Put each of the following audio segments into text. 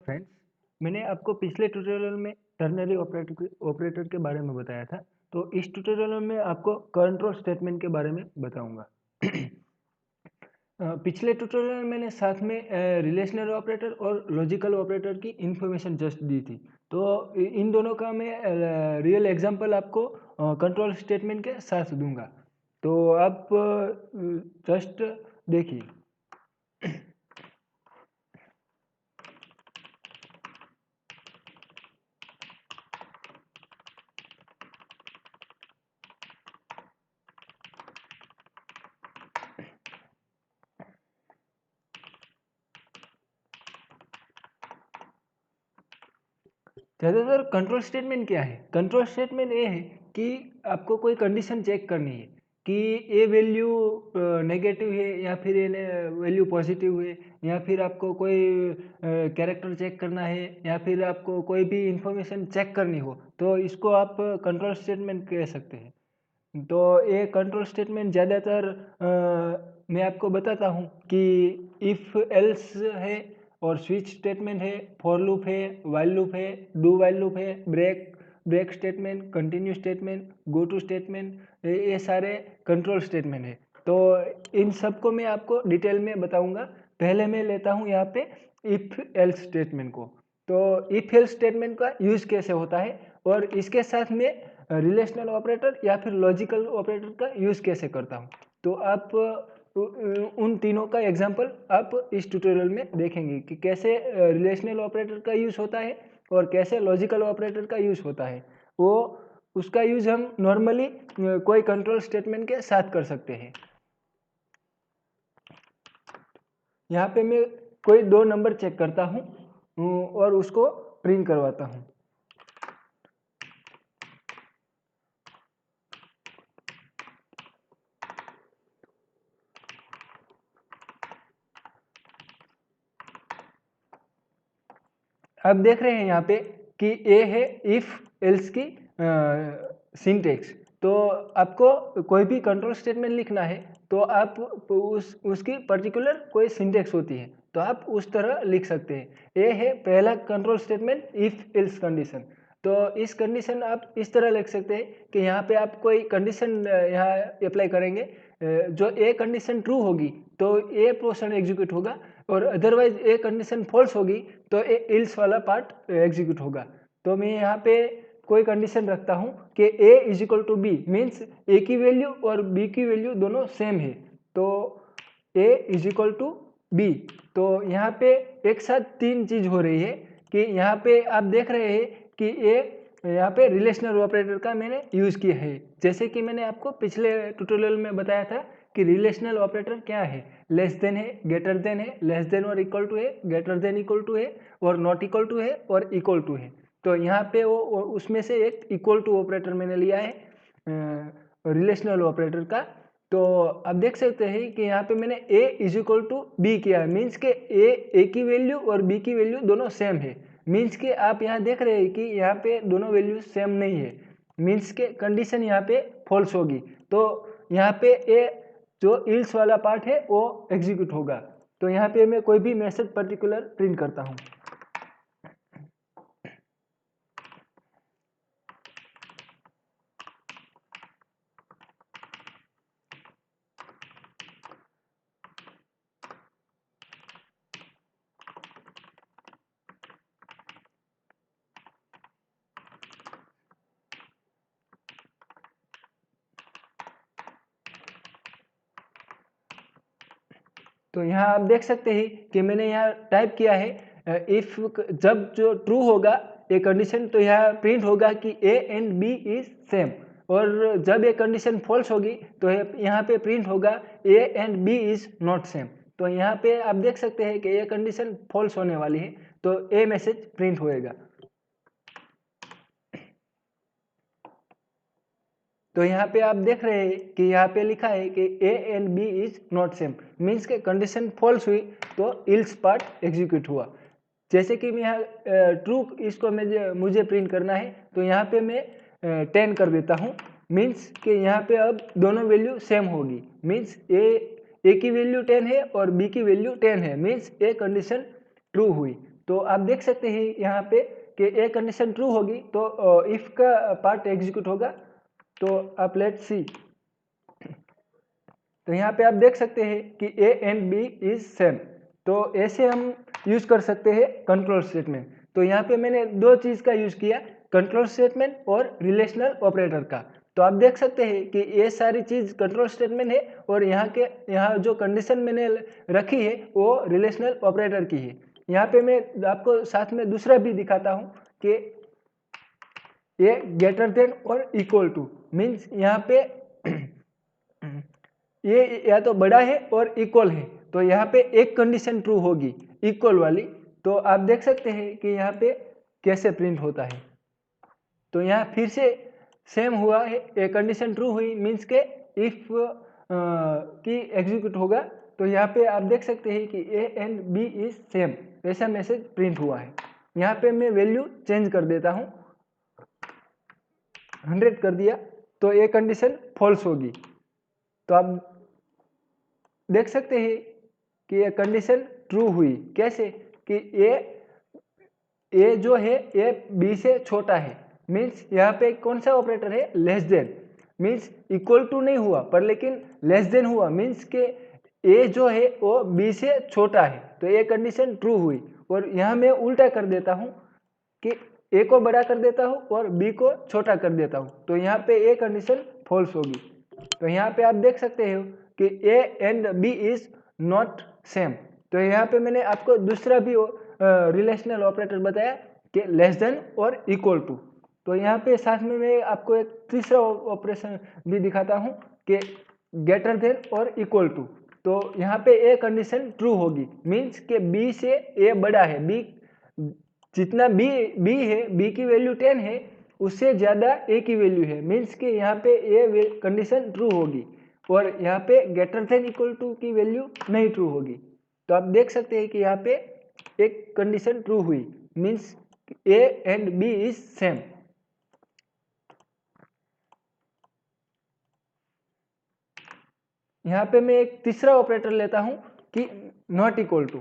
Friends, मैंने आपको पिछले ट्यूटोरियल में टर्नरी ऑपरेटर के बारे में बताया था। तो इस ट्यूटोरियल में आपको कंट्रोल स्टेटमेंट के बारे में बताऊंगा। पिछले ट्यूटोरियल में मैंने साथ में रिलेशनल ऑपरेटर और लॉजिकल ऑपरेटर की इंफॉर्मेशन जस्ट दी थी। तो इन दोनों का मैं रियल एग्जांपल आपको कंट्रोल स्टेटमेंट के साथ दूंगा। तो आप जस्ट देखिए। ज़्यादातर कंट्रोल स्टेटमेंट क्या है? कंट्रोल स्टेटमेंट ये है कि आपको कोई कंडीशन चेक करनी है कि ये वैल्यू नेगेटिव है या फिर ये वैल्यू पॉजिटिव है, या फिर आपको कोई कैरेक्टर चेक करना है, या फिर आपको कोई भी इंफॉर्मेशन चेक करनी हो, तो इसको आप कंट्रोल स्टेटमेंट कह सकते हैं। तो ये कंट्रोल स्टेटमेंट ज़्यादातर मैं आपको बताता हूँ कि इफ़ एल्स है, और स्विच स्टेटमेंट है, फॉर लूप है, वाइल लूप है, डू वाइल लूप है, break statement, continue statement, go to statement, ये सारे कंट्रोल स्टेटमेंट है। तो इन सब को मैं आपको डिटेल में बताऊंगा। पहले मैं लेता हूँ यहाँ पे इफ एल्स स्टेटमेंट को। तो इफ एल्स स्टेटमेंट का यूज कैसे होता है, और इसके साथ में रिलेशनल ऑपरेटर या फिर लॉजिकल ऑपरेटर का यूज कैसे करता हूँ। तो आप उन तीनों का एग्जाम्पल आप इस ट्यूटोरियल में देखेंगे कि कैसे रिलेशनल ऑपरेटर का यूज होता है और कैसे लॉजिकल ऑपरेटर का यूज होता है। वो उसका यूज हम नॉर्मली कोई कंट्रोल स्टेटमेंट के साथ कर सकते हैं। यहाँ पे मैं कोई दो नंबर चेक करता हूँ और उसको प्रिंट करवाता हूँ। आप देख रहे हैं यहाँ पे कि ये है इफ एल्स की सिंटेक्स। तो आपको कोई भी कंट्रोल स्टेटमेंट लिखना है तो आप उसकी पर्टिकुलर कोई सिंटेक्स होती है, तो आप उस तरह लिख सकते हैं। ये है पहला control statement if else condition. तो इस कंडीशन आप इस तरह लिख सकते हैं कि यहाँ पे आप कोई कंडीशन यहाँ अप्लाई करेंगे, जो ए कंडीशन ट्रू होगी तो ए पोर्शन एग्जीक्यूट होगा, और अदरवाइज ए कंडीशन फॉल्स होगी तो ए इल्स वाला पार्ट एग्जीक्यूट होगा। तो मैं यहाँ पे कोई कंडीशन रखता हूँ कि a is equal to B, means A की वैल्यू और b की वैल्यू दोनों सेम है, तो a is equal to B. तो यहाँ पे एक साथ तीन चीज हो रही है कि यहाँ पे आप देख रहे हैं कि यहाँ पे रिलेशनल ऑपरेटर का मैंने यूज किया है। जैसे कि मैंने आपको पिछले ट्यूटोरियल में बताया था कि रिलेशनल ऑपरेटर क्या है, लेस देन है, ग्रेटर देन है, लेस देन और इक्वल टू है, ग्रेटर देन इक्वल टू है, और नॉट इक्वल टू है, और इक्वल टू है। तो यहाँ पे वो उसमें से एक इक्वल टू ऑपरेटर मैंने लिया है रिलेशनल ऑपरेटर का। तो आप देख सकते हैं कि यहाँ पे मैंने a is equal to B किया, मीन्स के a की वैल्यू और b की वैल्यू दोनों सेम है। मीन्स के आप यहाँ देख रहे हैं कि यहाँ पे दोनों वैल्यू सेम नहीं है, मीन्स के कंडीशन यहाँ पे फॉल्स होगी। तो यहाँ पे a जो इल्स वाला पार्ट है वो एग्जीक्यूट होगा। तो यहाँ पे मैं कोई भी मैसेज पर्टिकुलर प्रिंट करता हूँ। तो यहाँ आप देख सकते हैं कि मैंने यहाँ टाइप किया है इफ, जब जो ट्रू होगा ये कंडीशन तो यहाँ प्रिंट होगा कि a and b is same, और जब ये कंडीशन फॉल्स होगी तो यहाँ पे प्रिंट होगा a and b is not same. तो यहाँ पे आप देख सकते हैं कि ये कंडीशन फॉल्स होने वाली है, तो a मैसेज प्रिंट होएगा। तो यहाँ पे आप देख रहे हैं कि यहाँ पे लिखा है कि a and b is not same, means के कंडीशन फॉल्स हुई तो इल्स पार्ट एग्जीक्यूट हुआ। जैसे कि मैं यहाँ ट्रू इसको मुझे प्रिंट करना है, तो यहाँ पे मैं 10 कर देता हूँ, मीन्स कि यहाँ पे अब दोनों वैल्यू सेम होगी। मीन्स ए की वैल्यू 10 है और बी की वैल्यू 10 है, मीन्स ए कंडीशन ट्रू हुई। तो आप देख सकते हैं यहाँ पे कि ए कंडीशन ट्रू होगी तो इफ का पार्ट एग्जीक्यूट होगा। तो आप लेट्स सी, तो यहाँ पे आप देख सकते हैं कि A and B is same. तो ऐसे हम यूज कर सकते हैं कंट्रोल स्टेटमेंट। तो यहाँ पे मैंने दो चीज का यूज किया, कंट्रोल स्टेटमेंट और रिलेशनल ऑपरेटर का। तो आप देख सकते हैं कि ये सारी चीज कंट्रोल स्टेटमेंट है और यहाँ जो कंडीशन मैंने रखी है वो रिलेशनल ऑपरेटर की है। यहाँ पे मैं आपको साथ में दूसरा भी दिखाता हूँ कि ये ग्रेटर देन और इक्वल टू मीन्स यहाँ पे ये या तो बड़ा है और इक्वल है, तो यहाँ पे एक कंडीशन ट्रू होगी इक्वल वाली। तो आप देख सकते हैं कि यहाँ पे कैसे प्रिंट होता है। तो यहाँ फिर से सेम हुआ है, एक कंडीशन ट्रू हुई मीन्स के इफ की एग्जीक्यूट होगा। तो यहाँ पे आप देख सकते हैं कि A and B is same, ऐसा मैसेज प्रिंट हुआ है। यहाँ पे मैं वैल्यू चेंज कर देता हूँ, 100 कर दिया तो ये कंडीशन फॉल्स होगी। तो आप देख सकते हैं कि ये कंडीशन ट्रू हुई। कैसे कि ए जो है ये बी से छोटा है, मीन्स यहाँ पे कौन सा ऑपरेटर है, less than, means equal to नहीं हुआ पर लेकिन लेस देन हुआ, मीन्स के ए जो है वो बी से छोटा है। तो ये कंडीशन ट्रू हुई। और यहाँ मैं उल्टा कर देता हूँ कि ए को बड़ा कर देता हूँ और बी को छोटा कर देता हूँ, तो यहाँ पे ए कंडीशन फॉल्स होगी। तो यहाँ पे आप देख सकते हो कि A and B is not same. तो यहाँ पे मैंने आपको दूसरा भी रिलेशनल ऑपरेटर बताया कि लेस देन और इक्वल टू। तो यहाँ पे साथ में मैं आपको एक तीसरा ऑपरेशन भी दिखाता हूँ कि ग्रेटर देन और इक्वल टू। तो यहाँ पे ए कंडीशन ट्रू होगी, मीन्स के बी से ए बड़ा है, बी जितना बी है, बी की वैल्यू 10 है, उससे ज़्यादा ए की वैल्यू है, मीन्स कि यहाँ पे ए कंडीशन ट्रू होगी और यहाँ पे ग्रेटर देन इक्वल टू की वैल्यू नहीं ट्रू होगी। तो आप देख सकते हैं कि यहाँ पे एक कंडीशन ट्रू हुई, means A and B is same. यहाँ पे मैं एक तीसरा ऑपरेटर लेता हूँ कि नॉट इक्वल टू,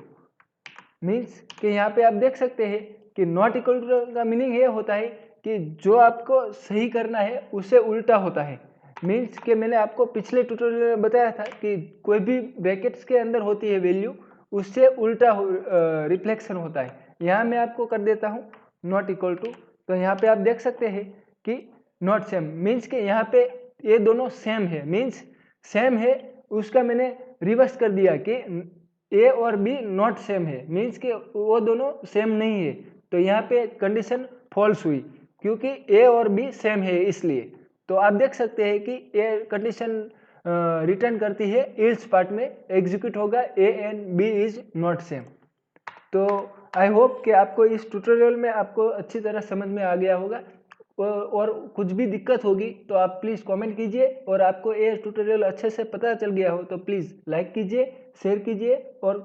मीन्स कि यहाँ पे आप देख सकते हैं कि नॉट इक्वल टू का मीनिंग ये होता है कि जो आपको सही करना है उससे उल्टा होता है। मीन्स कि मैंने आपको पिछले ट्यूटोरियल में बताया था कि कोई भी ब्रैकेट्स के अंदर होती है वैल्यू, उससे उल्टा रिफ्लेक्शन होता है। यहाँ मैं आपको कर देता हूँ नॉट इक्वल टू। तो यहाँ पे आप देख सकते हैं कि नॉट सेम, मीन्स कि यहाँ पे ये दोनों सेम है, मीन्स सेम है उसका मैंने रिवर्स कर दिया कि ए और बी नॉट सेम है, मीन्स कि वो दोनों सेम नहीं है। तो यहाँ पे कंडीशन फॉल्स हुई क्योंकि ए और बी सेम है इसलिए। तो आप देख सकते हैं कि ये कंडीशन रिटर्न करती है इल्स पार्ट में एग्जीक्यूट होगा A and B is not same. तो आई होप कि आपको इस ट्यूटोरियल में आपको अच्छी तरह समझ में आ गया होगा। और कुछ भी दिक्कत होगी तो आप प्लीज़ कमेंट कीजिए, और आपको ये ट्यूटोरियल अच्छे से पता चल गया हो तो प्लीज़ लाइक कीजिए, शेयर कीजिए और